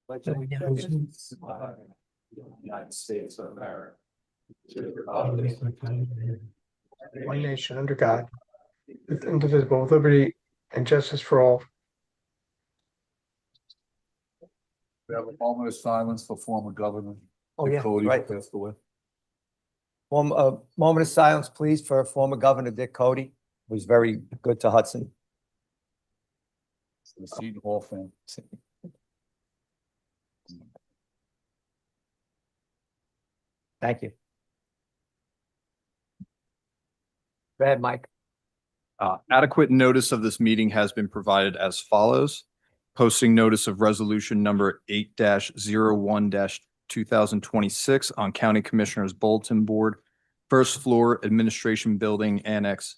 United States of America. One nation under God, with indivisible, with liberty and justice for all. We have a moment of silence for former governor. Oh, Dick yeah, Cody, right. who passed away. Moment of silence, please, for former Governor Dick Cody, who was very good to Hudson. The Seton Hall fan. Thank you. Go ahead, Mike. Adequate notice of this meeting has been provided as follows. Posting notice of resolution number 8-01-2026 on County Commissioners Bulletin Board, First Floor Administration Building Annex,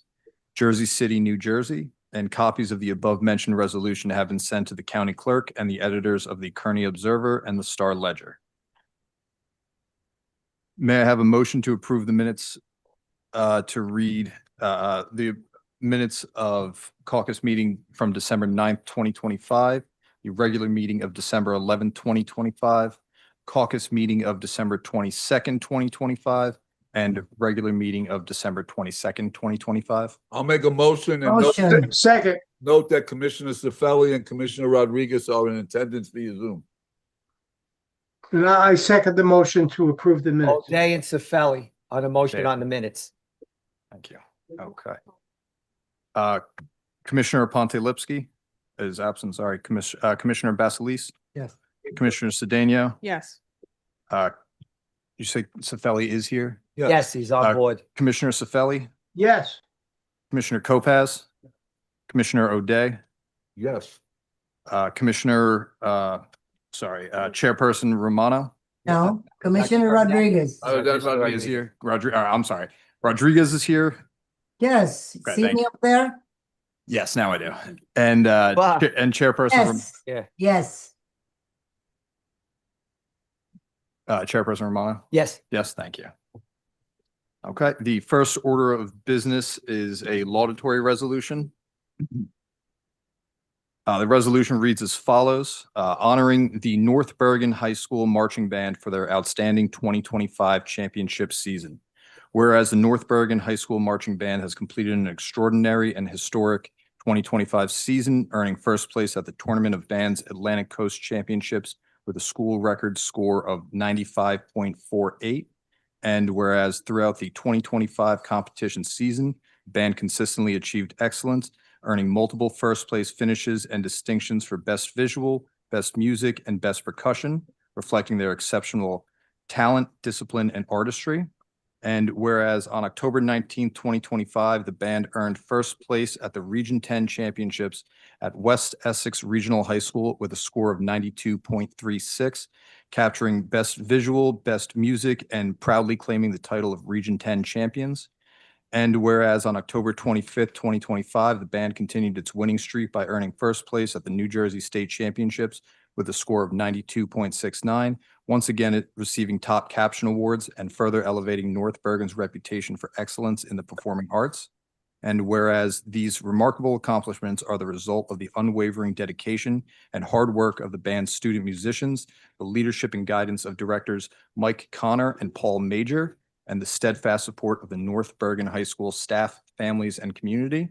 Jersey City, New Jersey, and copies of the above mentioned resolution have been sent to the county clerk and the editors of the Kearney Observer and the Star Ledger. May I have a motion to approve the minutes to read the minutes of caucus meeting from December 9th, 2025, the regular meeting of December 11th, 2025, caucus meeting of December 22nd, 2025, and regular meeting of December 22nd, 2025. I'll make a motion and Second. note that Commissioner Cifelli and Commissioner Rodriguez are in attendance via Zoom. And I second the motion to approve the minutes. O'Day and Cifelli on the motion Yeah. on the minutes. Thank you. Okay. Commissioner Ponte-Lipski is absent. Sorry. Commissioner Basilis. Yes. Commissioner Cedeno. Yes. You say Cifelli is here? Yes, he's on board. Commissioner Cifelli, Yes. Commissioner Kopaz, Commissioner O'Day, Yes. Chairperson Romano. No, Commissioner Rodriguez. That's not Is here. I'm sorry. Rodriguez is here. Yes, Okay, see thank me you. up there? Yes, now I do. And Wow. and Chairperson Yes, Yeah. yes. Chairperson Romano. Yes. Yes, thank you. Okay, the first order of business is a laudatory resolution. The resolution reads as follows, honoring the North Bergen High School Marching Band for their outstanding 2025 championship season. Whereas the North Bergen High School Marching Band has completed an extraordinary and historic 2025 season, earning first place at the Tournament of Bands Atlantic Coast Championships with a school record score of 95.48. And whereas throughout the 2025 competition season, the band consistently achieved excellence, earning multiple first place finishes and distinctions for best visual, best music, and best percussion, reflecting their exceptional talent, discipline, and artistry. And whereas on October 19th, 2025, the band earned first place at the Region 10 Championships at West Essex Regional High School with a score of 92.36, capturing best visual, best music, and proudly claiming the title of Region 10 champions. And whereas on October 25th, 2025, the band continued its winning streak by earning first place at the New Jersey State Championships with a score of 92.69, once again receiving top caption awards and further elevating North Bergen's reputation for excellence in the performing arts. And whereas these remarkable accomplishments are the result of the unwavering dedication and hard work of the band's student musicians, the leadership and guidance of directors Mike Connor and Paul Major, and the steadfast support of the North Bergen High School staff, families, and community.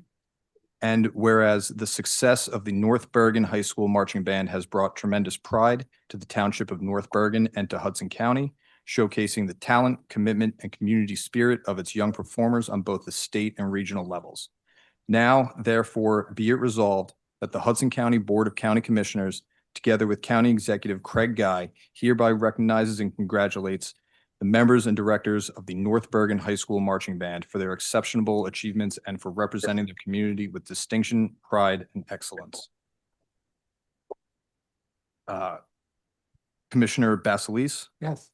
And whereas the success of the North Bergen High School Marching Band has brought tremendous pride to the township of North Bergen and to Hudson County, showcasing the talent, commitment, and community spirit of its young performers on both the state and regional levels. Now, therefore, be it resolved that the Hudson County Board of County Commissioners, together with County Executive Craig Guy, hereby recognizes and congratulates the members and directors of the North Bergen High School Marching Band for their exceptional achievements and for representing the community with distinction, pride, and excellence. Commissioner Basilis, Yes.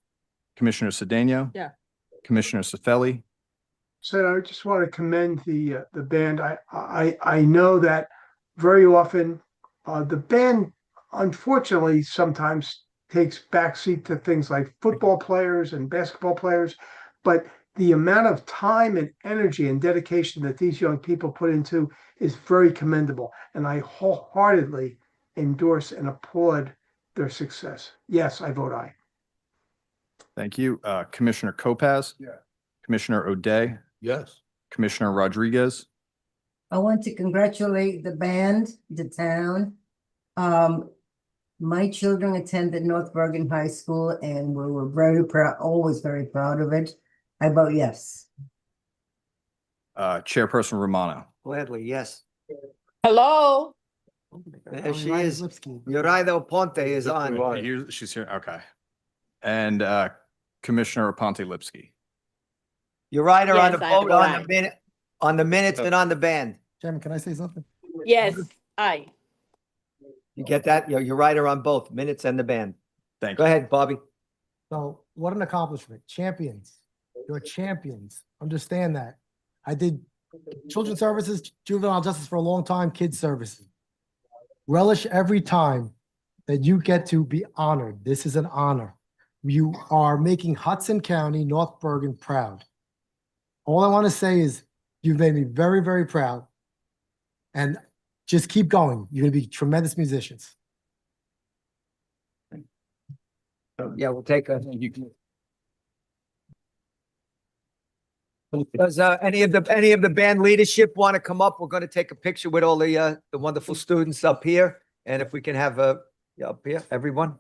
Commissioner Cedeno. Yeah. Commissioner Cifelli. So I just want to commend the band. I know that very often the band, unfortunately, sometimes takes backseat to things like football players and basketball players, but the amount of time and energy and dedication that these young people put into is very commendable. And I wholeheartedly endorse and applaud their success. Yes, I vote aye. Thank you. Commissioner Lopez. Yeah. Commissioner O'Day, Yes. Commissioner Rodriguez. I want to congratulate the band, the town. My children attended North Bergen High School and we were very proud, always very proud of it. I vote yes. Chairperson Romano. Gladly, yes. Hello, There she is. Yuraido Ponte is on. She's here. Okay. And Commissioner Aponte Lipsky. Yuraido on Yes, the I vote, vote on aye. the minute, on the minutes and on the band. Chairman, can I say something? yes, aye. You get that? Yuraido on both minutes and the band. Thank Go you. ahead, Bobby. So what an accomplishment. Champions. You're champions. Understand that. I did children's services, juvenile justice for a long time, kids services. Relish every time that you get to be honored. This is an honor. You are making Hudson County, North Bergen proud. All I want to say is you've made me very, very proud. And just keep going. You're going to be tremendous musicians. Yeah, we'll take a. Does any of the band leadership want to come up? We're going to take a picture with all the wonderful students up here. And if we can have up here, everyone.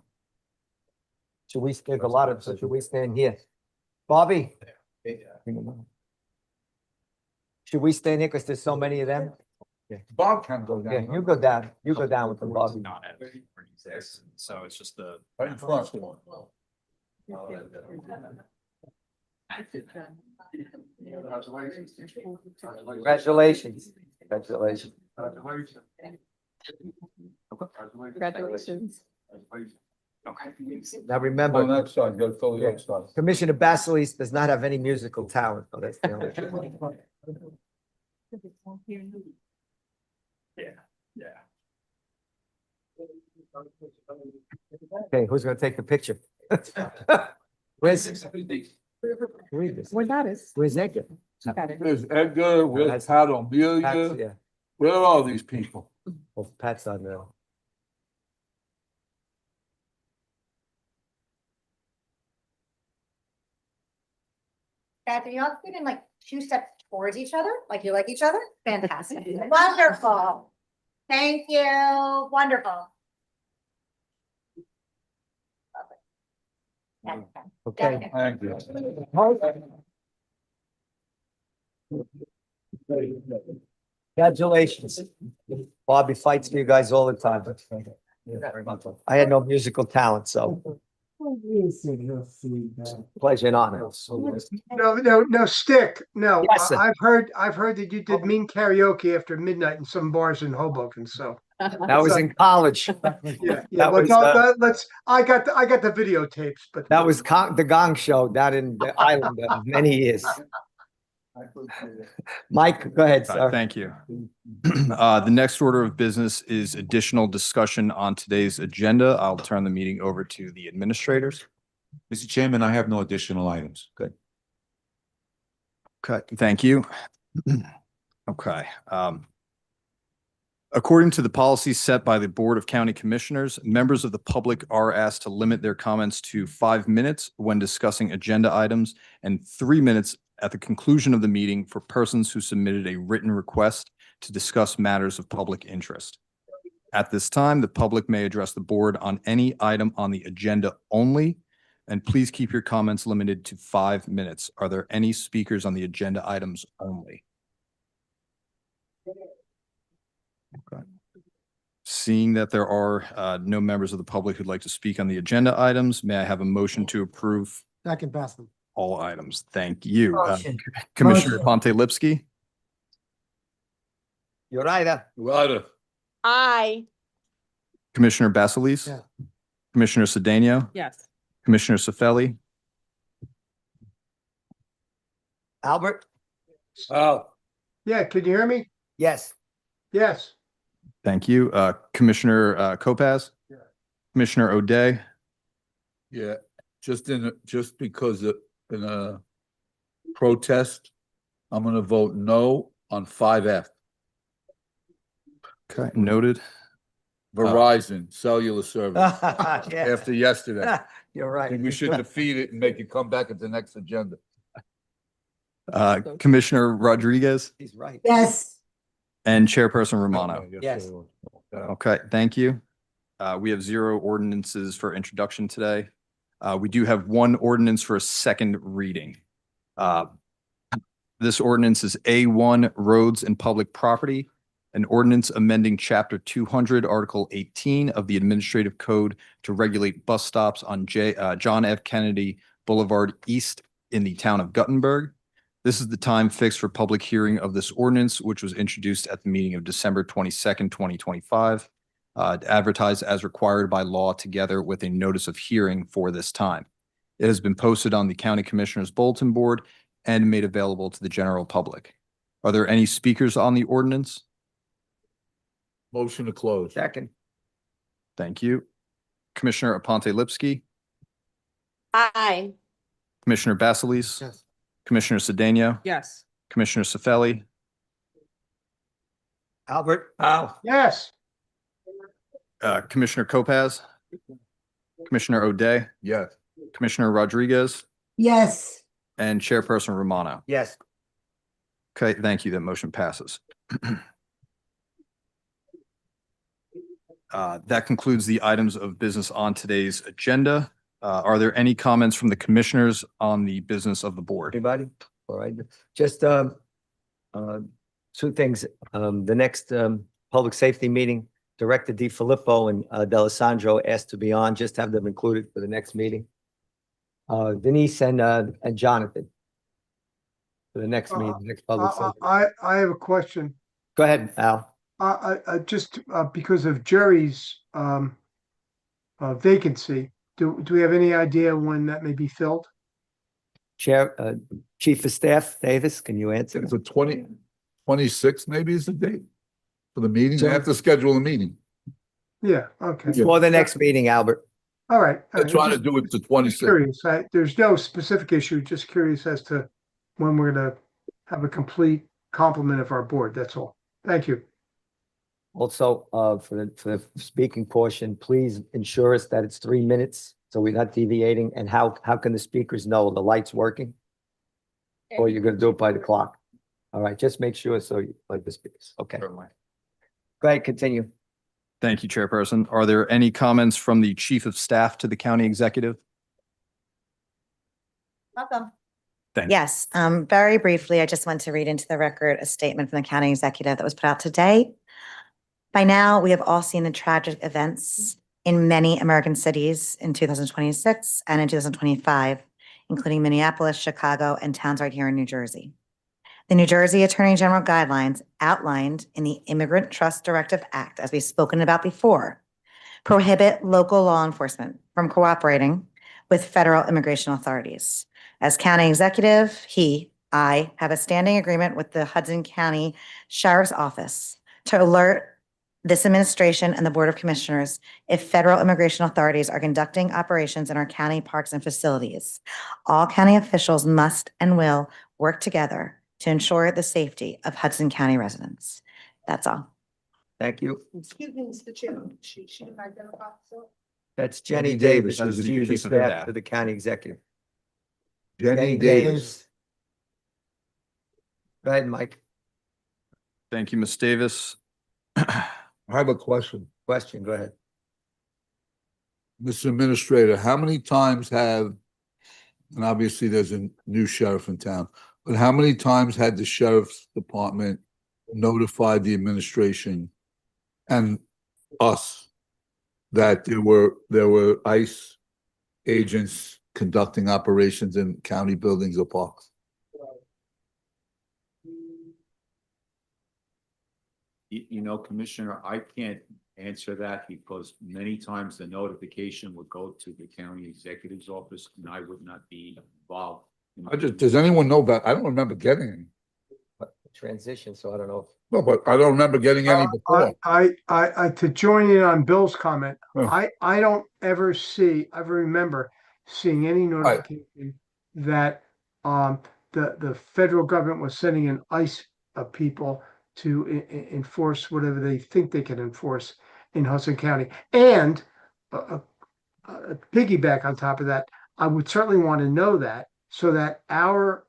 Should we, there's a lot of, so should we stand here? Bobby? Should we stand here because there's so many of them? Bob can go Yeah, down. you go down, you go down with them, Bobby. Not exist, so it's just the. Right in front. Congratulations. Congratulations. Congratulations. Now On remember, that side, go to the other side. Commissioner Basilis does not have any musical talent. So that's the only thing. Yeah. Okay, who's gonna take the picture? Where's? Well, that is. Where's Edgar? There's Edgar, where's Pat Pat's, Amelia, yeah, where are all these people? well, Pat's on there. Kathy, you all sit in like 2 steps towards each other, like you like each other? Fantastic. Wonderful. Thank you. Wonderful. Lovely. Okay. Thank you. Congratulations. Bobby fights for you guys all the time. I had no musical talent, so pleasure and honor. No, stick. No, Yes, sir. I've heard that you did mean karaoke after midnight in some bars in Hoboken, so. That was in college. Yeah, That well, was, let's, I got the videotapes, but. That was the Gong Show down in the island many years. Mike, go ahead, sir. Thank you. The next order of business is additional discussion on today's agenda. I'll turn the meeting over to the administrators. Mr. Chairman, I have no additional items. Okay, thank you. Okay. According to the policies set by the Board of County Commissioners, members of the public are asked to limit their comments to 5 minutes when discussing agenda items and 3 minutes at the conclusion of the meeting for persons who submitted a written request to discuss matters of public interest. At this time, the public may address the board on any item on the agenda only, and please keep your comments limited to 5 minutes. Are there any speakers on the agenda items only? Okay. Seeing that there are no members of the public who'd like to speak on the agenda items, may I have a motion to approve Second, Basley. all items? Thank you. Motion. Commissioner Motion. Ponte Lipsky, You're right. Ryder, Aye. Commissioner Basilis, Yeah. Commissioner Cedeno, Yes. Commissioner Sefeli, Albert? Al, Yeah, can you hear me? Yes. Yes. thank you. Commissioner Lopez, Commissioner O'Day, yeah, just because in a protest, I'm gonna vote no on 5F. okay, noted. Verizon cellular service Yeah, after yesterday. you're I think we right. should defeat it and make it come back at the next agenda. Commissioner Rodriguez He's right. Yes, and Chairperson Romano. Yes. Okay, thank you. We have 0 ordinances for introduction today. We do have 1 ordinance for a second reading. This ordinance is A1 Roads and Public Property, an ordinance amending Chapter 200, Article 18 of the Administrative Code to regulate bus stops on John F. Kennedy Boulevard East in the town of Guttenberg. This is the time fixed for public hearing of this ordinance, which was introduced at the meeting of December 22nd, 2025, advertised as required by law together with a notice of hearing for this time. It has been posted on the County Commissioners Bulletin Board and made available to the general public. Are there any speakers on the ordinance? Motion to close. Second. Thank you. Commissioner Aponte Lipsky, Aye. Commissioner Basili's, Yes. Commissioner Cedeno, Yes. Commissioner Sefeli, Albert? Oh. Yes, Commissioner Kopaz, Commissioner O'Day, Yes. Commissioner Rodriguez, yes, and Chairperson Romano. Yes. Okay, thank you. That motion passes. That concludes the items of business on today's agenda. Are there any comments from the commissioners on the business of the board? Anybody? All right, just, 2 things. The next, public safety meeting, Director Di Filippo and, D'Alessandro asked to be on, just have them included for the next meeting. Denise and Jonathan. For the next meeting, next public safety. I have a question. Go ahead, Al. Just because of Jerry's vacancy, do we have any idea when that may be filled? Chair, Chief of Staff Davis, can you answer? It's a 26th maybe is the date for the meeting. So- They have to schedule a meeting. Yeah, okay. For the next meeting, Albert. All right. They're trying to do it to 26th. Curious. There's no specific issue, just curious as to when we're gonna have a complete complement of our board. That's all. Thank you. Also, for the speaking portion, please ensure us that it's 3 minutes, so we're not deviating. And how can the speakers know the light's working? Or you're gonna do it by the clock? All right, just make sure so you, like the speakers, okay. Go ahead, continue. Thank you, Chairperson. Are there any comments from the Chief of Staff to the County Executive? welcome. Thank you. Yes, very briefly, I just want to read into the record a statement from the county executive that was put out today. By now, we have all seen the tragic events in many American cities in 2026 and in 2025, including Minneapolis, Chicago, and towns right here in New Jersey. The New Jersey Attorney General guidelines outlined in the Immigrant Trust Directive Act, as we've spoken about before, prohibit local law enforcement from cooperating with federal immigration authorities. As county executive, I have a standing agreement with the Hudson County Sheriff's Office to alert this administration and the Board of Commissioners if federal immigration authorities are conducting operations in our county parks and facilities. All county officials must and will work together to ensure the safety of Hudson County residents. That's all. Thank you. Excuse me, Mr. Chairman. She didn't identify herself. That's Jenny Jenny Davis, Davis, who's the the Chief of Chief of Staff Staff. to the county executive. Jenny Davis. Go ahead, Mike. Thank you, Ms. Davis. I have a question. Question, go ahead. Mr. Administrator, how many times have, and obviously there's a new sheriff in town, but how many times had the sheriff's department notified the administration and us that there were ICE agents conducting operations in county buildings or parks? You know, Commissioner, I can't answer that because many times the notification would go to the county executive's office and I would not be involved. Does anyone know about, I don't remember getting any. Transition, so I don't know. No, but I don't remember getting any before. To join in on Bill's comment, Yeah. I don't ever remember seeing any notification that the federal government was sending in ICE people to enforce whatever they think they can enforce. in Hudson County. And piggyback on top of that, I would certainly want to know that so that our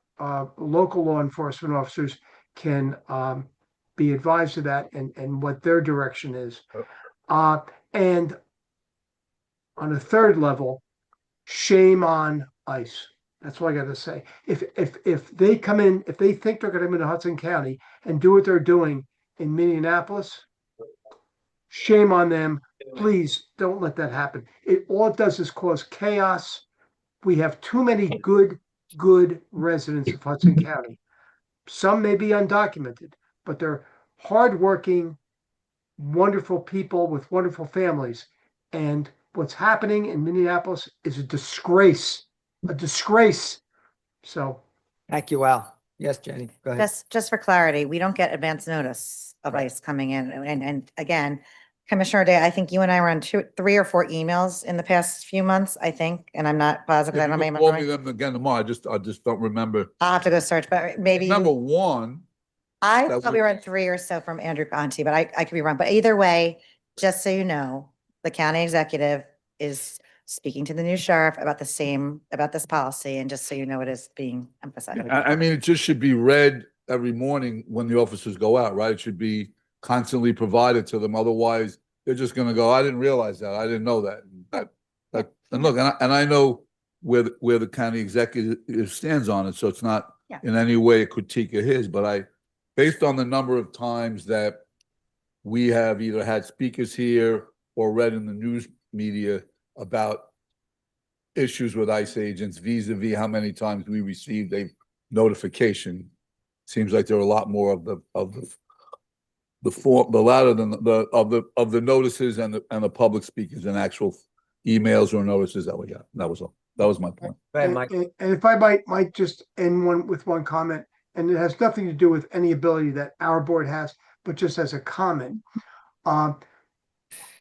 local law enforcement officers can be advised of that and what their direction is. And on a third level, shame on ICE. That's all I got to say. If they come in, if they think they're going to come into Hudson County and do what they're doing in Minneapolis, shame on them. Please don't let that happen. All it does is cause chaos. We have too many good residents of Hudson County. Some may be undocumented, but they're hardworking, wonderful people with wonderful families. And what's happening in Minneapolis is a disgrace. So Thank you, Al. Yes, Jenny, go ahead. Just for clarity, we don't get advance notice of ICE coming in. And again, Commissioner Day, I think you and I were on 3 or 4 emails in the past few months, I think, and I'm not positive. I don't If you remember. call me them again tomorrow, I just don't remember. I'll have to go search, but maybe. Number one, I that thought we we- were on 3 or so from Andrew Conti, but I could be wrong. But either way, just so you know, the county executive is speaking to the new sheriff about this policy, and just so you know, it is being emphasized. I mean, it just should be read every morning when the officers go out, right? It should be constantly provided to them. Otherwise, they're just gonna go, I didn't realize that. I didn't know that. And look, and I know where the county executive stands on it, so it's not Yeah. in any way a critique of his, but based on the number of times that we have either had speakers here or read in the news media about issues with ICE agents vis-a-vis how many times we received a notification. Seems like there are a lot more of the latter than the notices and the public speakers and actual emails or notices that we got. That was all. That was my point. Go ahead, Mike. and if I might just end with one comment, and it has nothing to do with any ability that our board has, but just as a comment.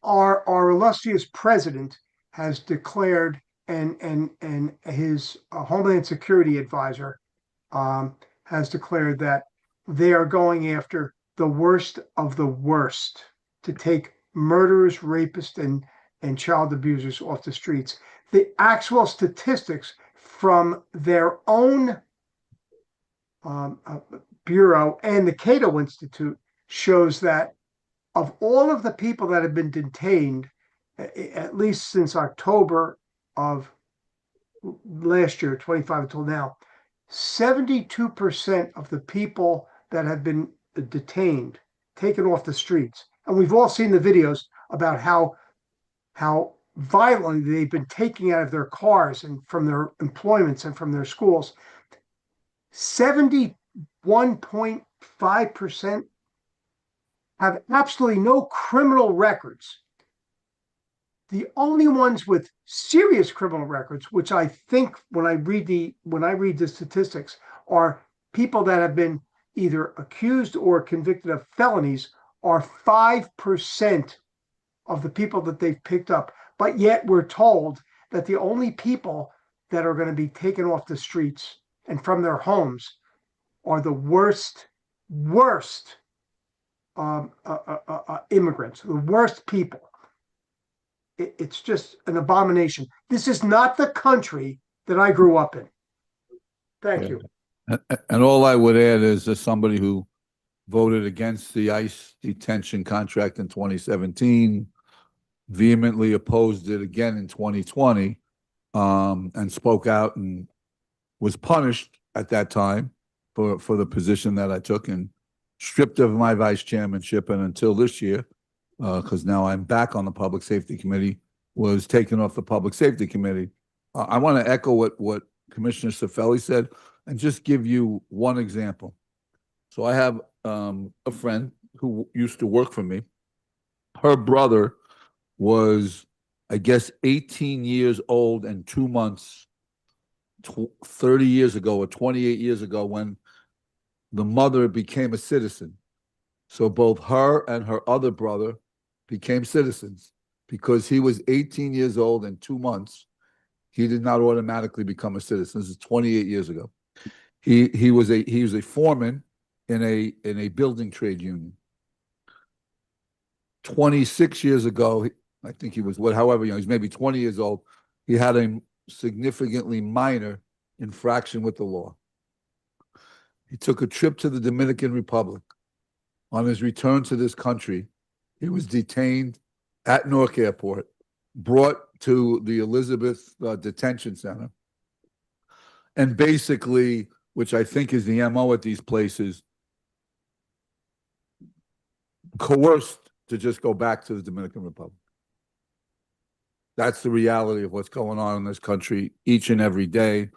Our illustrious president has declared, and his Homeland Security advisor has declared that they are going after the worst of the worst to take murderers, rapists, and child abusers off the streets. The actual statistics from their own bureau and the Cato Institute shows that of all of the people that have been detained, at least since October of last year, 25 until now, 72% of the people that have been detained, taken off the streets, and we've all seen the videos about how violently they've been taken out of their cars and from their employments and from their schools. 71.5% have absolutely no criminal records. The only ones with serious criminal records, which I think when I read the statistics, are people that have been either accused or convicted of felonies, are 5% of the people that they've picked up. But yet we're told that the only people that are going to be taken off the streets and from their homes are the worst immigrants, the worst people. It's just an abomination. This is not the country that I grew up in. Thank you. And all I would add is, as somebody who voted against the ICE detention contract in 2017, vehemently opposed it again in 2020, and spoke out and was punished at that time for the position that I took, and stripped of my vice chairmanship, and until this year, because now I'm back on the Public Safety Committee, was taken off the Public Safety Committee. I want to echo what Commissioner Cifelli said and just give you one example. So I have a friend who used to work for me. Her brother was, I guess, 18 years old and 2 months 30 years ago or 28 years ago when the mother became a citizen. So both her and her other brother became citizens. Because he was 18 years old and 2 months, he did not automatically become a citizen. This is 28 years ago. He was a foreman in a building trade union. 26 years ago, I think he was however young, he's maybe 20 years old. He had a significantly minor infraction with the law. He took a trip to the Dominican Republic. On his return to this country, he was detained at Newark Airport, brought to the Elizabeth Detention Center, and basically, which I think is the MO at these places, coerced to just go back to the Dominican Republic. That's the reality of what's going on in this country each and every day.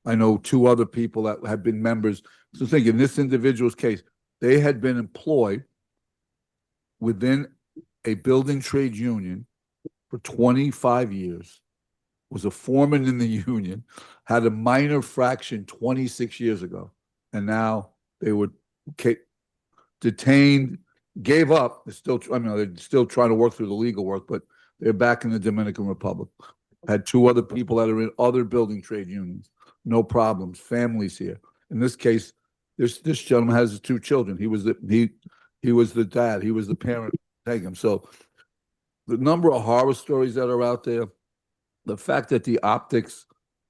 I know 2 other people that have been members. So think in this individual's case, they had been employed within a building trade union for 25 years, was a foreman in the union, had a minor fraction 26 years ago, and now they were detained, gave up. They're still, they're still trying to work through the legal work, but they're back in the Dominican Republic. Had 2 other people that are in other building trade unions. No problems. Families here. In this case, this gentleman has 2 children. He was the dad. He was the parent. Take him. So the number of horror stories that are out there, the fact that the optics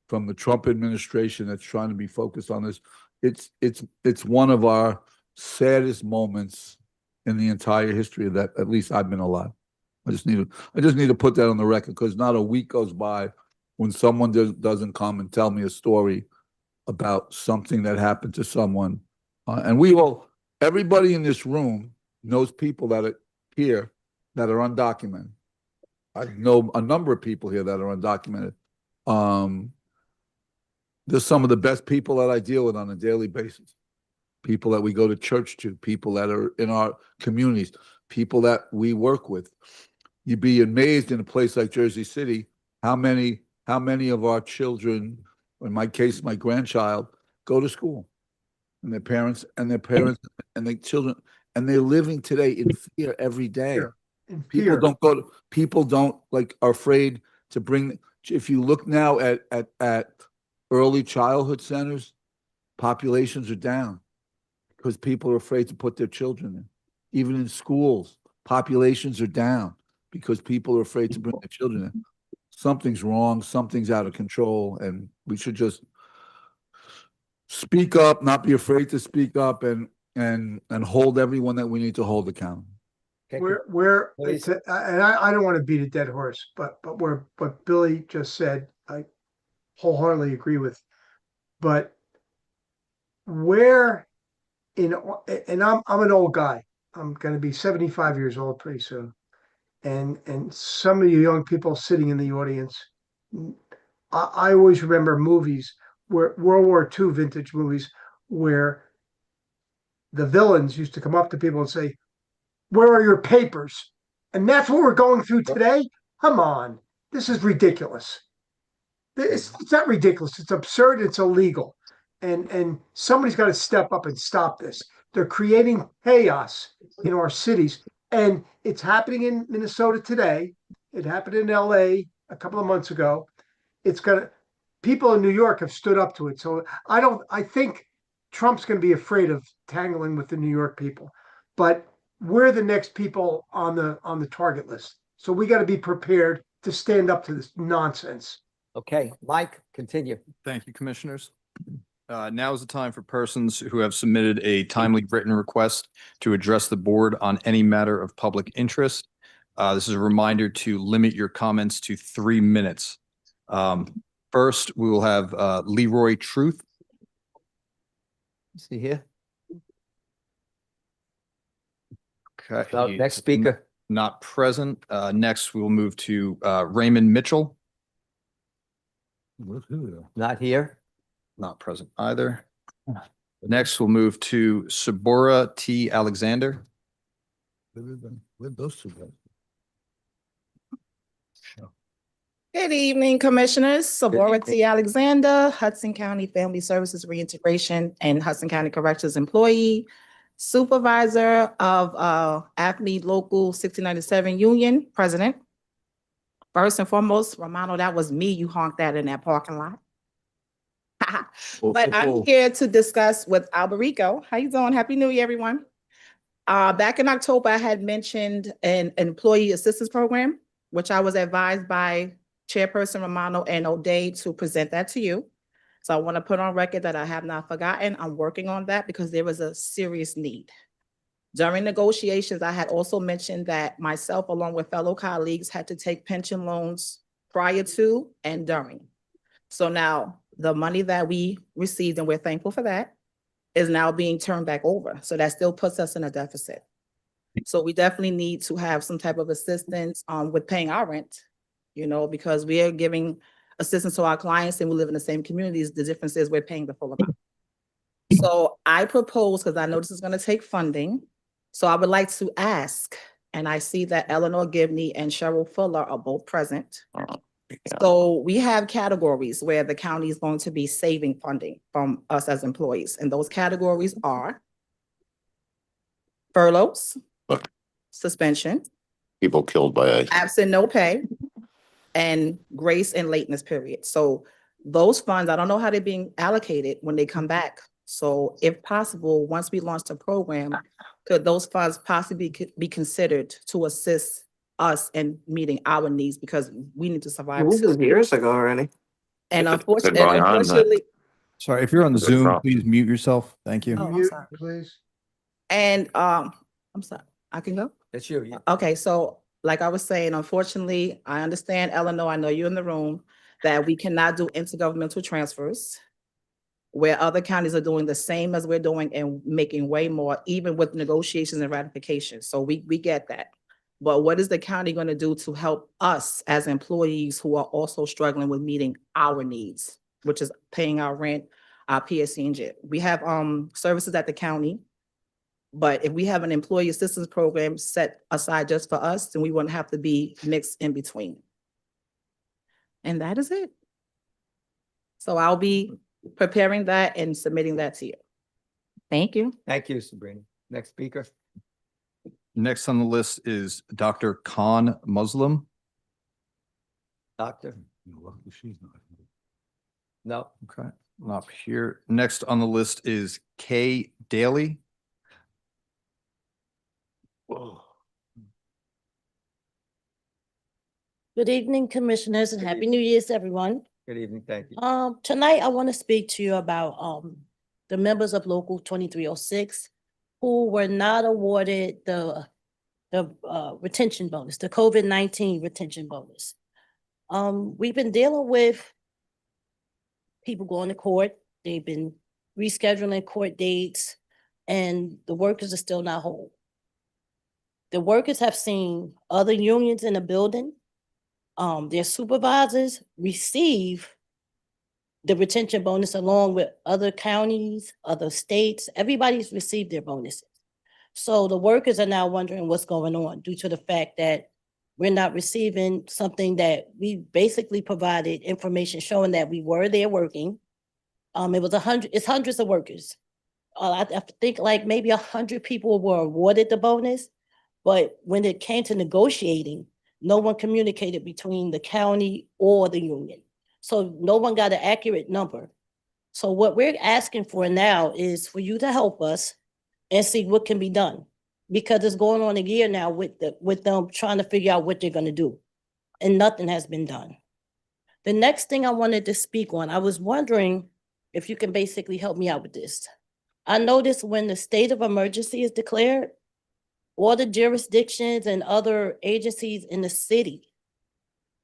from the Trump administration that's trying to be focused on this, it's one of our saddest moments in the entire history of that. At least I've been alive. I just need to put that on the record, because not a week goes by when someone doesn't come and tell me a story about something that happened to someone. And everybody in this room knows people that are here that are undocumented. I know a number of people here that are undocumented. They're some of the best people that I deal with on a daily basis. People that we go to church to, people that are in our communities, people that we work with. You'd be amazed in a place like Jersey City how many of our children, in my case, my grandchild, go to school, and their parents and their children, and they're living today in fear every day. People don't are afraid to bring. If you look now at early childhood centers, populations are down because people are afraid to put their children in. Even in schools, populations are down because people are afraid to bring their children in. Something's wrong, something's out of control, and we should just speak up, not be afraid to speak up, and hold everyone that we need to hold accountable. Please. And I don't want to beat a dead horse, but what Billy just said, I wholeheartedly agree with. But and I'm an old guy. I'm going to be 75 years old pretty soon. And some of you young people sitting in the audience, I always remember movies where World War II vintage movies where the villains used to come up to people and say, "Where are your papers?" And that's what we're going through today. Come on, this is ridiculous. It's not ridiculous. It's absurd. It's illegal. And somebody's got to step up and stop this. They're creating chaos in our cities. And it's happening in Minnesota today. It happened in LA a couple of months ago. People in New York have stood up to it. So I think Trump's going to be afraid of tangling with the New York people, but we're the next people on the target list. So we got to be prepared to stand up to this nonsense. Okay, Mike, continue. Thank you, commissioners. Now is the time for persons who have submitted a timely written request to address the board on any matter of public interest. This is a reminder to limit your comments to 3 minutes. First, we will have Leroy Truth. See here. Okay. Next speaker. Not present. Next, we will move to Raymond Mitchell. Not here. Not present either. Next, we'll move to Sabora T. Alexander. Where'd those 2 guys? Good evening, Commissioners. Sabora evening. T. Alexander, Hudson County Family Services Reintegration and Hudson County Corrections Employee, Supervisor of Athlete Local 1697 Union, President. First and foremost, Romano, that was me. You honked that in that parking lot. But I'm here to discuss with Alberico. How you doing? Happy New Year, everyone. Back in October, I had mentioned an employee assistance program, which I was advised by Chairperson Romano and O'Day to present that to you. So I want to put on record that I have not forgotten. I'm working on that because there was a serious need. During negotiations, I had also mentioned that myself, along with fellow colleagues, had to take pension loans prior to and during. So now the money that we received, and we're thankful for that, is now being turned back over. So that still puts us in a deficit. So we definitely need to have some type of assistance with paying our rent, you know, because we are giving assistance to our clients and we live in the same communities. The difference is we're paying the full amount. So I propose, because I know this is going to take funding, so I would like to ask, and I see that Eleanor Gibney and Cheryl Fuller are both present. So we have categories where the county is going to be saving funding from us as employees. And those categories are furloughs, suspension, People killed by absent no pay, and grace and lateness period. So those funds, I don't know how they're being allocated when they come back. So if possible, once we launch the program, could those funds possibly be considered to assist us in meeting our needs, because we need to survive. years ago already. And Been going on, but- unfortunately, Sorry, if you're on Good Zoom, problem. please mute yourself. Thank you. Oh, I'm Mute, sorry. please. and I'm sorry, I can go? That's you. Yeah. Okay, so like I was saying, unfortunately, I understand, Eleanor, I know you're in the room, that we cannot do intergovernmental transfers where other counties are doing the same as we're doing and making way more, even with negotiations and ratification. So we get that. But what is the county going to do to help us as employees who are also struggling with meeting our needs, which is paying our rent, our PSC and JIT? We have services at the county, but if we have an employee assistance program set aside just for us, then we wouldn't have to be mixed in between. And that is it. So I'll be preparing that and submitting that to you. Thank you. Thank you, Sabrina. Next speaker. Next on the list is Dr. Khan Muslim. Doctor? No. Okay, up here. Next on the list is Kay Daly. Good evening, commissioners, and happy New Year's, everyone. Good evening. Thank you. Tonight I want to speak to you about the members of Local 2306 who were not awarded the retention bonus, the COVID-19 retention bonus. We've been dealing with people going to court. They've been rescheduling court dates, and the workers are still not whole. The workers have seen other unions in the building. Their supervisors receive the retention bonus along with other counties, other states. Everybody's received their bonuses. So the workers are now wondering what's going on due to the fact that we're not receiving something that we basically provided information showing that we were there working. It was it's hundreds of workers. I think like maybe 100 people were awarded the bonus, but when it came to negotiating, no one communicated between the county or the union. So no one got an accurate number. So what we're asking for now is for you to help us and see what can be done. Because it's going on a year now with them trying to figure out what they're gonna do. And nothing has been done. The next thing I wanted to speak on, I was wondering if you can basically help me out with this. I noticed when the state of emergency is declared, all the jurisdictions and other agencies in the city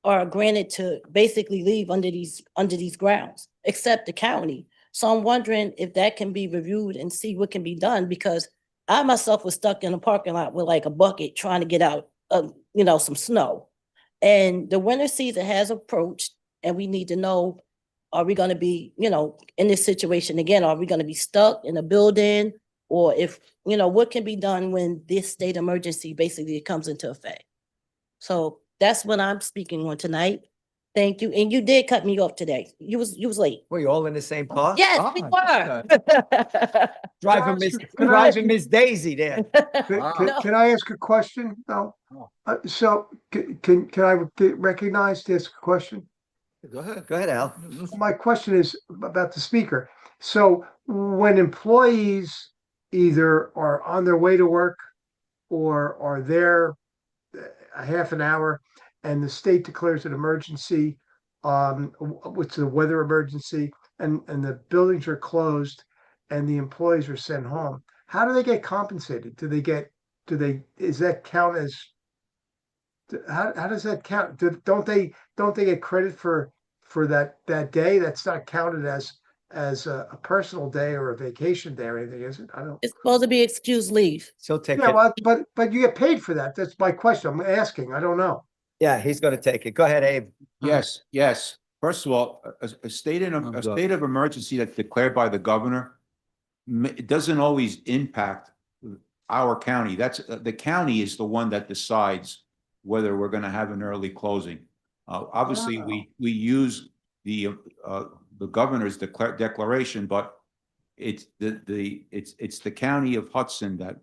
are granted to basically leave under these grounds, except the county. So I'm wondering if that can be reviewed and see what can be done, because I myself was stuck in a parking lot with like a bucket trying to get out of, some snow. And the winter season has approached, and we need to know, are we gonna be, in this situation again? Are we gonna be stuck in a building? Or if, what can be done when this state emergency basically comes into effect? So that's what I'm speaking on tonight. Thank you. And you did cut me off today. You was late. Were you all in the same car? Yes, we were. Driving Miss Daisy there. Can I ask a question? No. So can I get recognized to ask a question? Go ahead, Al. My question is about the speaker. So when employees either are on their way to work or are there a half an hour and the state declares an emergency, which is a weather emergency, and the buildings are closed and the employees are sent home, how do they get compensated? Is that count as, how does that count? Don't they get credit for that day? That's not counted as a personal day or a vacation day or anything, is it? I don't. It's supposed to be excused leave. She'll take Yeah, it. well, but you get paid for that. That's my question. I'm asking. I don't know. Yeah, he's gonna take it. Go ahead, Abe. Yes, yes. First of all, a state of emergency that's declared by the governor, it doesn't always impact our county. That's, the county is the one that decides whether we're gonna have an early closing. Obviously, we use the governor's declaration, but it's the county of Hudson that.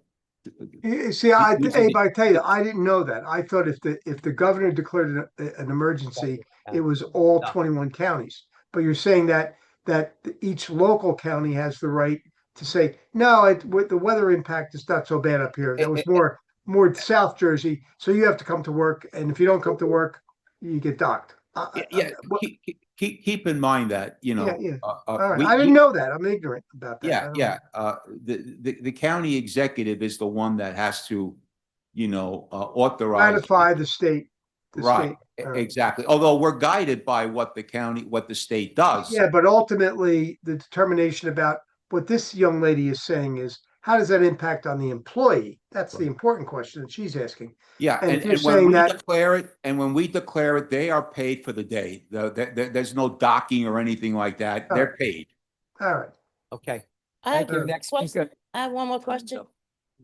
See, Abe, I tell you, I didn't know that. I thought if the governor declared an emergency, it was all 21 counties. But you're saying that each local county has the right to say, no, with the weather impact is not so bad up here. That was more South Jersey. So you have to come to work, and if you don't come to work, you get docked. Yeah, keep in mind that, you know. Yeah. All right. I didn't know that. I'm ignorant about that. Yeah. The county executive is the one that has to, you know, authorize. Ratify the state. Right, exactly. Although we're guided by what the state does. Yeah, but ultimately the determination about what this young lady is saying is, how does that impact on the employee? That's the important question that she's asking. Yeah, And and if you're when saying we that- declare it, they are paid for the day. There's no docking or anything like that. They're paid. All right. Okay. I Thank you. have Next question. speaker. I have one more question.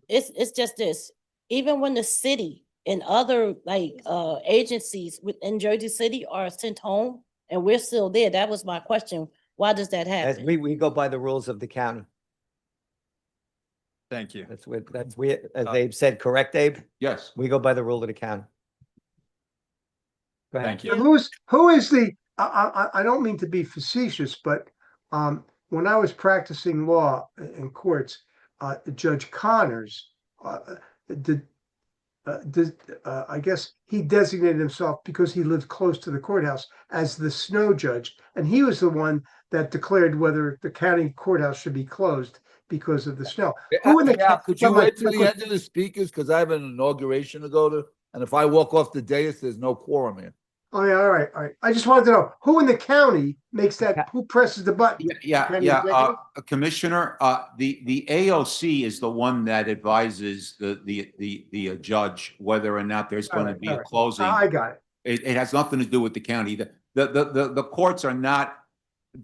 It's just this, even when the city and other agencies within Jersey City are sent home and we're still there, that was my question. Why does that As happen? we go by the rules of the county. Thank you. As Abe said, correct, Abe? Yes. We go by the rule of the county. Go ahead. Thank you. Who is the, I don't mean to be facetious, but when I was practicing law in courts, Judge Connors I guess he designated himself, because he lived close to the courthouse, as the snow judge. And he was the one that declared whether the county courthouse should be closed because of the snow. Could you wait till the end of the speakers? Because I have an inauguration to go to. And if I walk off the dais, there's no quorum here. Oh, yeah, all right. I just wanted to know who in the county makes that, who presses the button? Yeah. Commissioner, the AOC is the one that advises the judge whether or not there's going to be a closing. I got it. It has nothing to do with the county. The courts are not.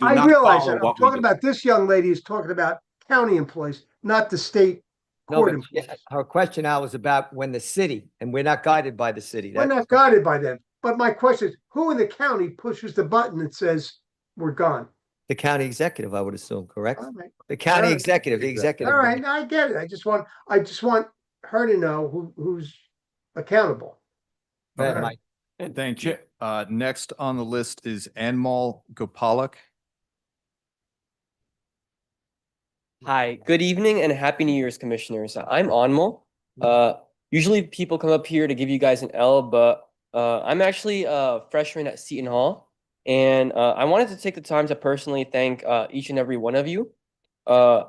I realize that. I'm talking about this young lady is talking about county employees, not the state court employees. Her question now was about when the city, and we're not guided by the city. We're not guided by them. But my question is, who in the county pushes the button that says we're gone? The county executive, I would assume, correct? All right. The county All right. executive, the executive. All right, I get it. I just want her to know who's accountable. Go ahead, All right. Mike. Thank you. Next on the list is Anmol Gopalak. Hi, good evening and happy New Year's, commissioners. I'm Anmol. Usually people come up here to give you guys an L, but I'm actually a freshman at Seton Hall, and I wanted to take the time to personally thank each and every one of you. The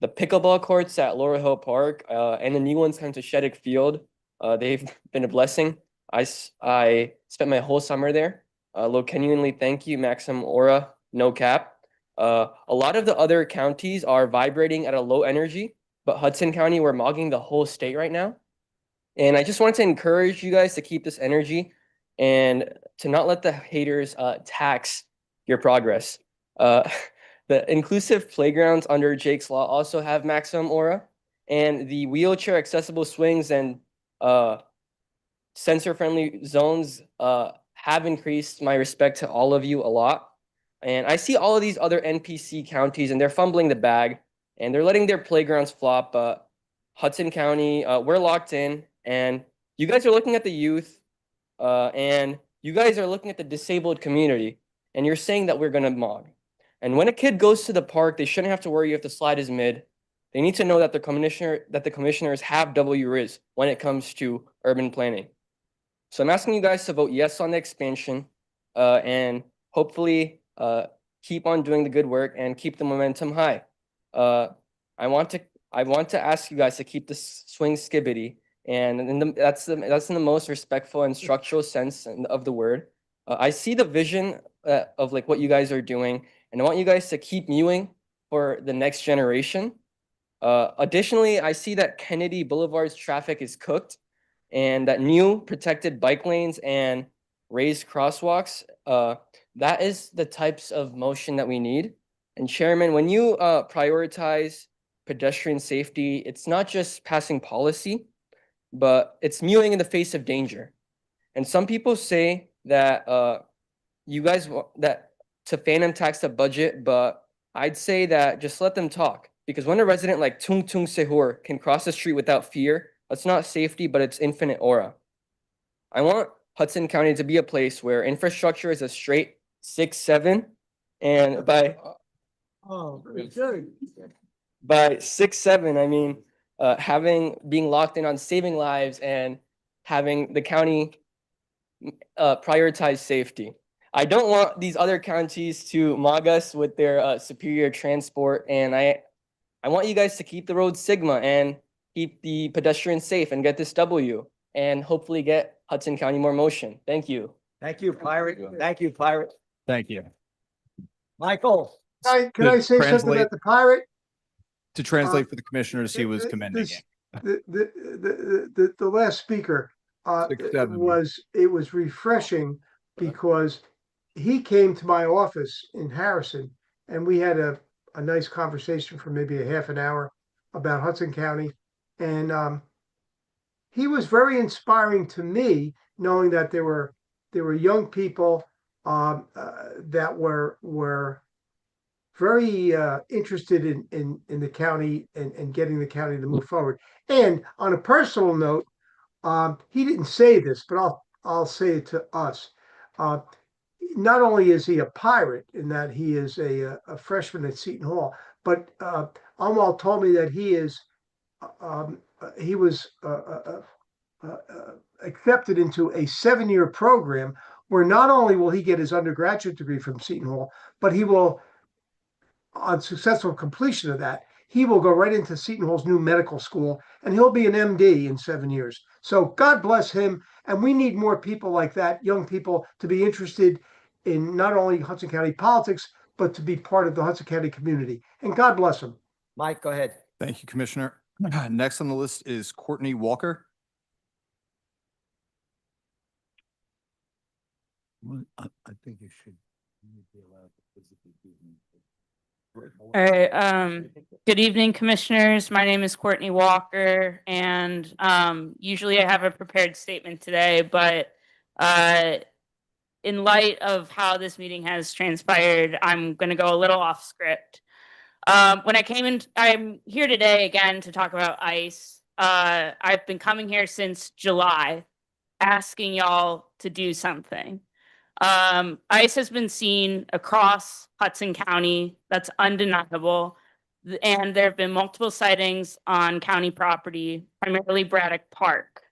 pickleball courts at Laurel Hill Park and the new ones coming to Sheddick Field, they've been a blessing. I spent my whole summer there. Genuinely thank you, Maxim Aura, no cap. A lot of the other counties are vibrating at a low energy, but Hudson County, we're mogging the whole state right now. And I just wanted to encourage you guys to keep this energy and to not let the haters tax your progress. The inclusive playgrounds under Jake's Law also have maximum aura, and the wheelchair accessible swings and sensor-friendly zones have increased my respect to all of you a lot. And I see all of these other NPC counties, and they're fumbling the bag, and they're letting their playgrounds flop. Hudson County, we're locked in. And you guys are looking at the youth, and you guys are looking at the disabled community, and you're saying that we're going to mog. And when a kid goes to the park, they shouldn't have to worry if the slide is mid. They need to know that the commissioners have WRIS when it comes to urban planning. So I'm asking you guys to vote yes on the expansion, and hopefully keep on doing the good work and keep the momentum high. I want to ask you guys to keep the swing skibbity, and that's in the most respectful and structural sense of the word. I see the vision of like what you guys are doing, and I want you guys to keep mewing for the next generation. Additionally, I see that Kennedy Boulevard's traffic is cooked, and that new protected bike lanes and raised crosswalks, that is the types of motion that we need. And Chairman, when you prioritize pedestrian safety, it's not just passing policy, but it's mewing in the face of danger. And some people say that you guys that to phantom tax the budget, but I'd say that just let them talk. Because when a resident like Tung Tung Sehur can cross the street without fear, that's not safety, but it's infinite aura. I want Hudson County to be a place where infrastructure is a straight 6-7, and by 6-7, I mean being locked in on saving lives and having the county prioritize safety. I don't want these other counties to mog us with their superior transport, and I want you guys to keep the road Sigma and keep the pedestrians safe and get this W and hopefully get Hudson County more motion. Thank you. Thank you, Pirate. Thank you, Pirate. Thank you. Michael. Can I say something about the pirate? To translate for the commissioners, he was commending you. The last speaker, 6-7. it was refreshing because he came to my office in Harrison and we had a nice conversation for maybe a half an hour about Hudson County. And he was very inspiring to me, knowing that there were young people that were very interested in the county and getting the county to move forward. And on a personal note, he didn't say this, but I'll say it to us. Not only is he a pirate in that he is a freshman at Seton Hall, but Amal told me that he was accepted into a 7-year program where not only will he get his undergraduate degree from Seton Hall, but he will, on successful completion of that, he will go right into Seton Hall's new medical school and he'll be an MD in 7 years. So God bless him. And we need more people like that, young people, to be interested in not only Hudson County politics, but to be part of the Hudson County community. And God bless him. Mike, go ahead. Thank you, Commissioner. Next on the list is Courtney Walker. I think you should be allowed to physically do All right. Good evening, commissioners. My name is Courtney Walker, and usually I have a prepared statement today, but in light of how this meeting has transpired, I'm going to go a little off script. When I came in, I'm here today again to talk about ICE. I've been coming here since July, asking y'all to do something. ICE has been seen across Hudson County. That's undeniable. And there have been multiple sightings on county property, primarily Braddock Park.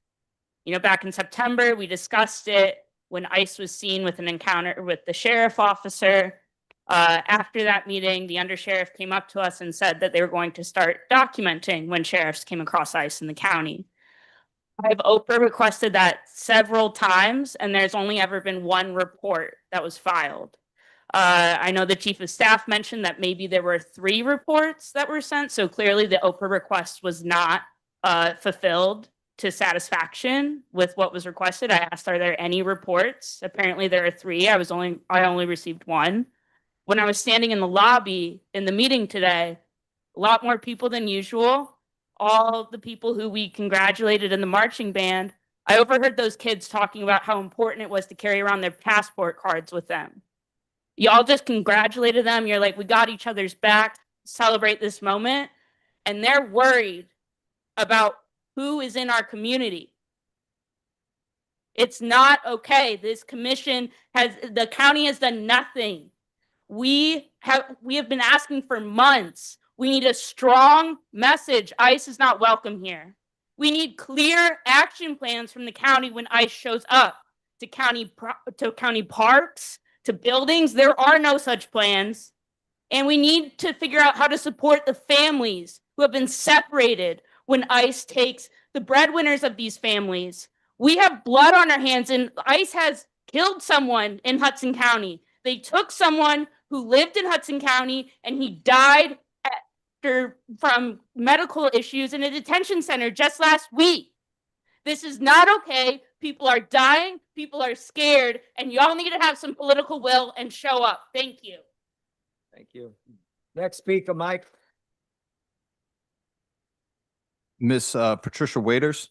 You know, back in September, we discussed it when ICE was seen with an encounter with the sheriff officer. After that meeting, the undersheriff came up to us and said that they were going to start documenting when sheriffs came across ICE in the county. I've Oprah requested that several times, and there's only ever been one report that was filed. I know the chief of staff mentioned that maybe there were 3 reports that were sent, so clearly the Oprah request was not fulfilled to satisfaction with what was requested. I asked, are there any reports? Apparently there are 3. I only received 1. When I was standing in the lobby in the meeting today, a lot more people than usual. All the people who we congratulated in the marching band, I overheard those kids talking about how important it was to carry around their passport cards with them. Y'all just congratulated them. You're like, we got each other's back, celebrate this moment. And they're worried about who is in our community. It's not okay. This commission the county has done nothing. We have been asking for months. We need a strong message. ICE is not welcome here. We need clear action plans from the county when ICE shows up to county parks, to buildings. There are no such plans. And we need to figure out how to support the families who have been separated when ICE takes the breadwinners of these families. We have blood on our hands, and ICE has killed someone in Hudson County. They took someone who lived in Hudson County and he died from medical issues in a detention center just last week. This is not okay. People are dying, people are scared, and y'all need to have some political will and show up. Thank you. Thank you. Next speaker, Mike. Miss Patricia Waiters.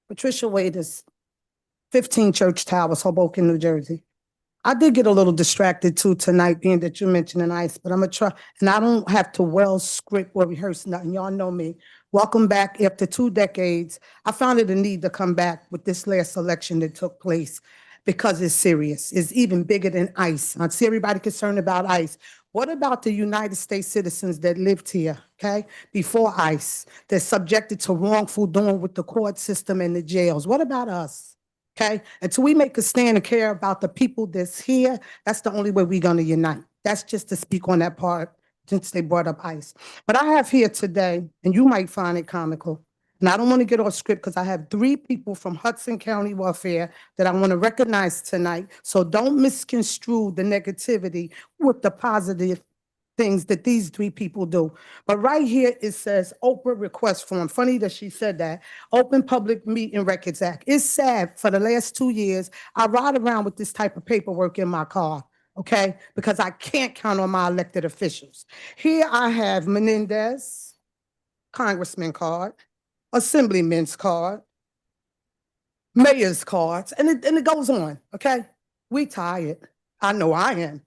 Patricia Waiters, 15 Church Towers, Hoboken, New Jersey. I did get a little distracted too tonight, being that you're mentioning ICE, but I'm gonna try, and I don't have to well script or rehearse nothing. Y'all know me. Welcome back after 2 decades. I found it a need to come back with this last election that took place because it's serious. It's even bigger than ICE. I see everybody concerned about ICE. What about the United States citizens that lived here, okay, before ICE, that's subjected to wrongful doing with the court system and the jails? What about us? Okay, until we make a stand and care about the people that's here, that's the only way we're gonna unite. That's just to speak on that part, since they brought up ICE. But I have here today, and you might find it comical, and I don't want to get off script because I have 3 people from Hudson County Welfare that I want to recognize tonight. So don't misconstrue the negativity with the positive things that these 3 people do. But right here, it says Oprah request form. Funny that she said that. Open Public Meeting Records Act. It's sad, for the last 2 years, I ride around with this type of paperwork in my car, okay? Because I can't count on my elected officials. Here I have Menendez, congressman card, assemblyman's card, mayor's cards, and it goes on, okay? We tired. I know I am.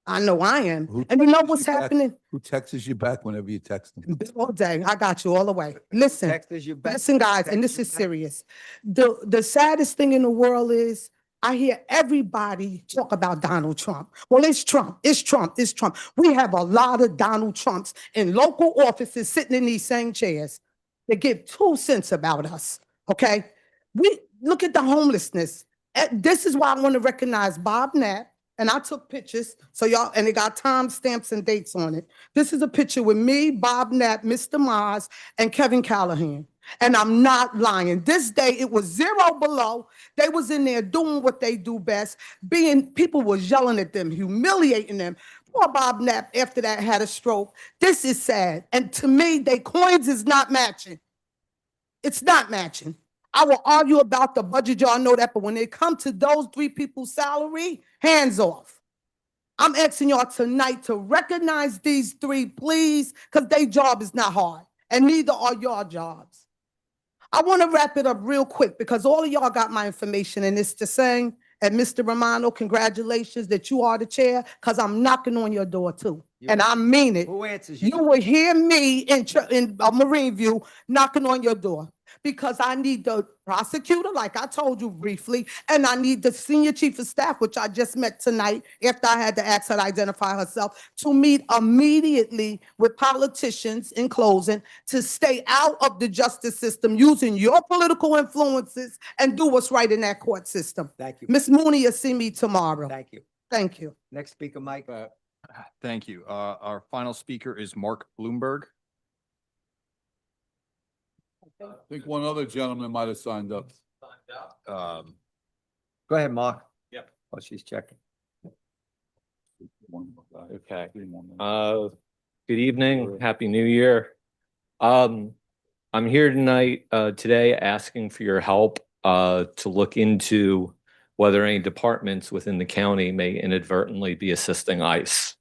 I know I am. Who And you know texts what's you back? happening? Who texts you back whenever you text them? All day. I got you all the way. Listen, Text is your best. listen, guys, and this is serious. The saddest thing in the world is I hear everybody talk about Donald Trump. Well, it's Trump. It's Trump. It's Trump. We have a lot of Donald Trumps in local offices sitting in these same chairs that give 2 cents about us. Okay? We look at the homelessness. This is why I want to recognize Bob Knapp. And I took pictures, so y'all, and it got time stamps and dates on it. This is a picture with me, Bob Knapp, Mr. Mars, and Kevin Callahan. And I'm not lying. This day, it was 0 below. They was in there doing what they do best. People was yelling at them, humiliating them. Poor Bob Knapp, after that, had a stroke. This is sad. And to me, they coins is not matching. It's not matching. I will argue about the budget, y'all know that, but when it comes to those 3 people's salary, hands off. I'm asking y'all tonight to recognize these 3, please, because their job is not hard, and neither are your jobs. I want to wrap it up real quick because all of y'all got my information, and it's the same. And Mr. Romano, congratulations that you are the chair, because I'm knocking on your door too. And I mean it. Who answers you? You will hear me in Marine View knocking on your door. Because I need the prosecutor, like I told you briefly, and I need the senior chief of staff, which I just met tonight after I had to ask her to identify herself, to meet immediately with politicians in closing to stay out of the justice system using your political influences and do what's right in that court system. Thank you. Ms. Mooney, you'll see me tomorrow. Thank you. Thank you. Next speaker, Mike. Thank you. Our final speaker is Mark Bloomberg. I think one other gentleman might have signed up. Go ahead, Mark. Yep. Oh, she's checking. Okay. Good evening. Happy New Year. I'm here tonight, today, asking for your help to look into whether any departments within the county may inadvertently be assisting ICE.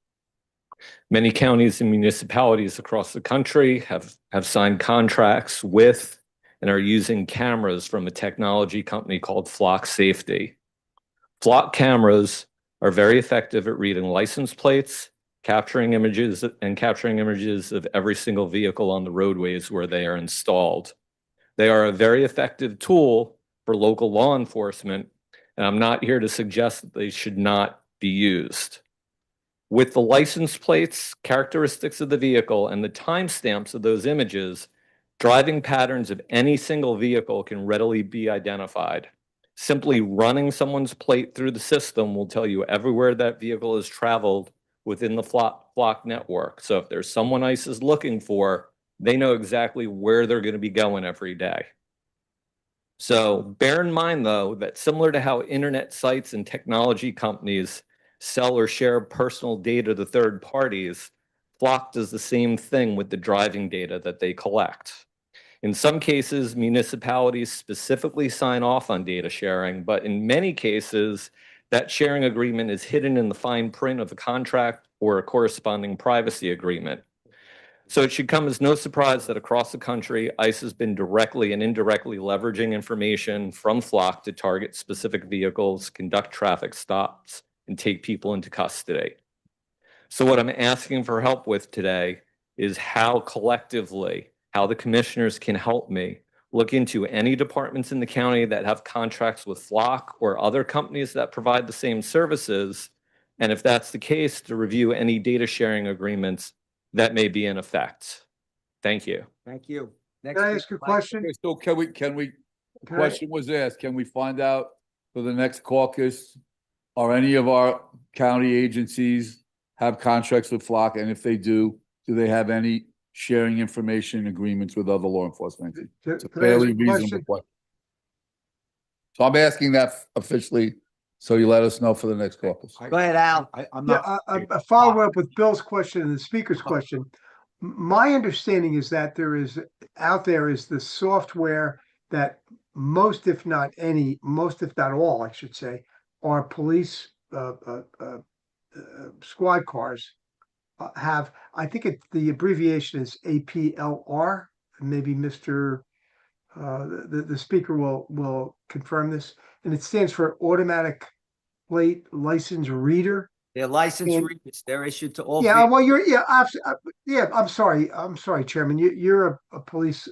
Many counties and municipalities across the country have signed contracts with and are using cameras from a technology company called Flock Safety. Flock cameras are very effective at reading license plates, capturing images of every single vehicle on the roadways where they are installed. They are a very effective tool for local law enforcement and I'm not here to suggest that they should not be used. With the license plates, characteristics of the vehicle, and the timestamps of those images, driving patterns of any single vehicle can readily be identified. Simply running someone's plate through the system will tell you everywhere that vehicle has traveled within the flock network. So if there's someone ICE is looking for, they know exactly where they're going to be going every day. So bear in mind, though, that similar to how internet sites and technology companies sell or share personal data to third parties, Flock does the same thing with the driving data that they collect. In some cases, municipalities specifically sign off on data sharing, but in many cases, that sharing agreement is hidden in the fine print of a contract or a corresponding privacy agreement. So it should come as no surprise that across the country, ICE has been directly and indirectly leveraging information from Flock to target specific vehicles, conduct traffic stops, and take people into custody. So what I'm asking for help with today is how collectively, how the commissioners can help me look into any departments in the county that have contracts with Flock or other companies that provide the same services. And if that's the case, to review any data sharing agreements that may be in effect. Thank you. Thank you. Next Can I speaker, ask a Mike. question? Okay, so can we, Can I- question was asked, can we find out for the next caucus, are any of our county agencies have contracts with Flock? And if they do they have any sharing information agreements with other law enforcement entities? It's a Can I ask fairly a reasonable question? question. So I'm asking that officially, so you let us know for the next caucus. Go ahead, Al. I'm Yeah, not. a follow-up with Bill's question and the speaker's question. My understanding is that there is, out there is the software that most, if not any, most if not all, I should say, are police squad cars have. I think the abbreviation is APLR. Maybe Mr. The speaker will confirm this, and it stands for Automatic Plate License Reader. They're licensed And- readers. They're issued to all. Yeah, well, I'm sorry, Chairman. You're a police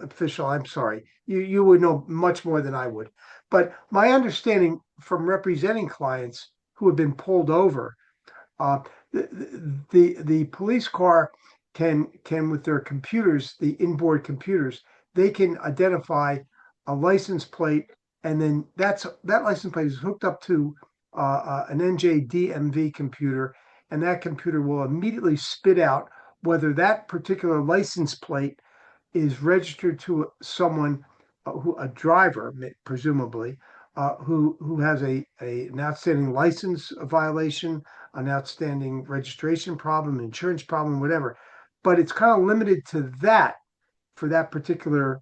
official. I'm sorry. You would know much more than I would. But my understanding from representing clients who have been pulled over, the police car can with their computers, the inboard computers, they can identify a license plate, and then that license plate is hooked up to an NJDMV computer, and that computer will immediately spit out whether that particular license plate is registered to someone a driver, presumably, who has an outstanding license violation, an outstanding registration problem, insurance problem, whatever. But it's kind of limited to that for that particular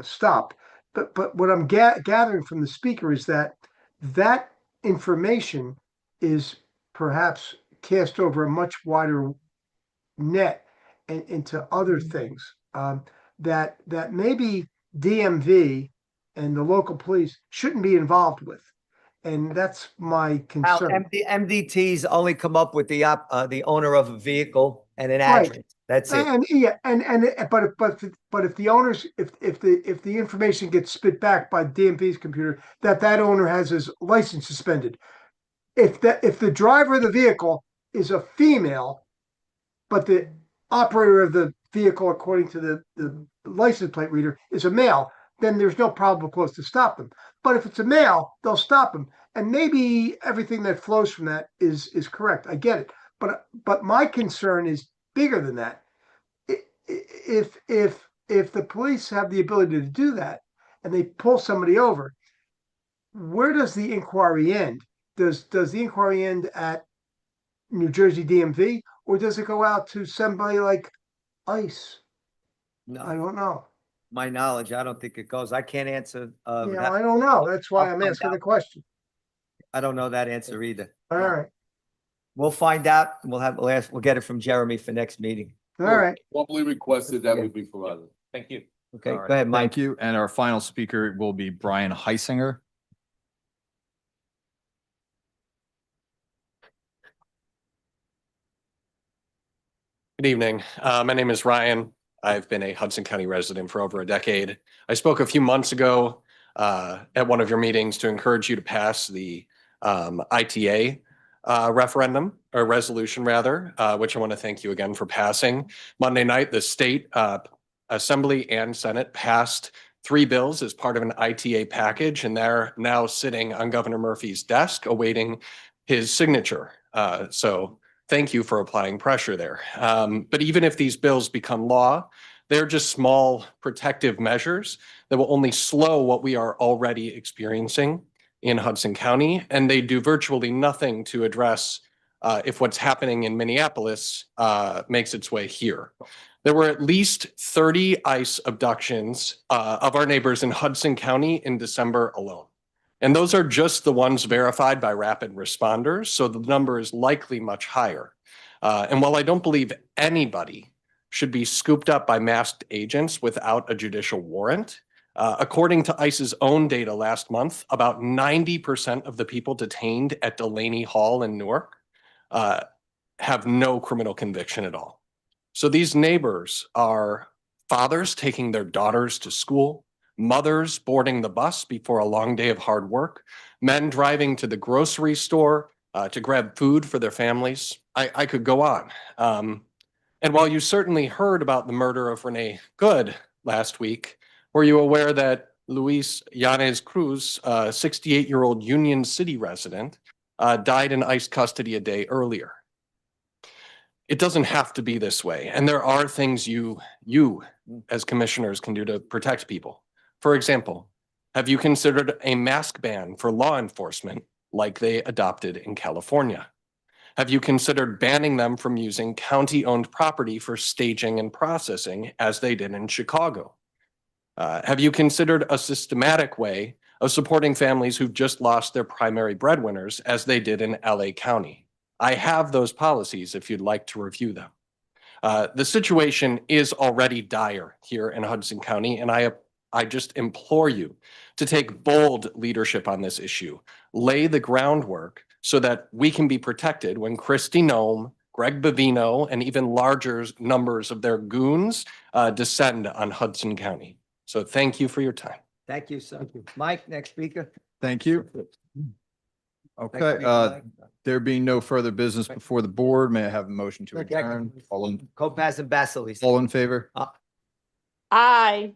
stop. But what I'm gathering from the speaker is that information is perhaps cast over a much wider net and into other things that maybe DMV and the local police shouldn't be involved with, and that's my Al, concern. MDTs only come up with the owner of a vehicle and an Right. address. That's it. And yeah, but if the owners, if the information gets spit back by DMV's computer that owner has his license suspended, if the driver of the vehicle is a female, but the operator of the vehicle, according to the license plate reader, is a male, then there's no probable cause to stop them. But if it's a male, they'll stop them, and maybe everything that flows from that is correct. I get it, but my concern is bigger than that. If the police have the ability to do that and they pull somebody over, where does the inquiry end? Does the inquiry end at New Jersey DMV, or does it go out to somebody like ICE? No, I don't know. my knowledge, I don't think it goes. I can't answer. Yeah, I don't know. That's why I'll I'm find asking the out. question. I don't know that answer either. All right. We'll find out. We'll get it from Jeremy for next meeting. All right. Formally requested that would be provided. Thank you. Okay, All go right, ahead, Mike. Thank you. And our final speaker will be Brian Heisinger. Good evening. My name is Ryan. I've been a Hudson County resident for over a decade. I spoke a few months ago at one of your meetings to encourage you to pass the ITA referendum or resolution rather, which I want to thank you again for passing. Monday night, the state Assembly and Senate passed 3 bills as part of an ITA package, and they're now sitting on Governor Murphy's desk awaiting his signature. So thank you for applying pressure there. But even if these bills become law, they're just small protective measures that will only slow what we are already experiencing in Hudson County, and they do virtually nothing to address if what's happening in Minneapolis makes its way here. There were at least 30 ICE abductions of our neighbors in Hudson County in December alone. And those are just the ones verified by rapid responders, so the number is likely much higher. And while I don't believe anybody should be scooped up by masked agents without a judicial warrant, according to ICE's own data last month, about 90% of the people detained at Delaney Hall in Newark have no criminal conviction at all. So these neighbors are fathers taking their daughters to school, mothers boarding the bus before a long day of hard work, men driving to the grocery store to grab food for their families. I could go on. And while you certainly heard about the murder of Renee Good last week, were you aware that Luis Yanez Cruz, a 68-year-old Union City resident, died in ICE custody a day earlier? It doesn't have to be this way. And there are things you as commissioners can do to protect people. For example, have you considered a mask ban for law enforcement like they adopted in California? Have you considered banning them from using county-owned property for staging and processing as they did in Chicago? Have you considered a systematic way of supporting families who've just lost their primary breadwinners as they did in LA County? I have those policies if you'd like to review them. The situation is already dire here in Hudson County, and I just implore you to take bold leadership on this issue. Lay the groundwork so that we can be protected when Kristi Noem, Greg Bavino, and even larger numbers of their goons descend on Hudson County. So thank you for your time. Thank you, sir. Mike, next speaker. Thank you. Okay, there being no further business before the board, may I have a motion to adjourn? Kopaz and Basilis. All in favor? Aye.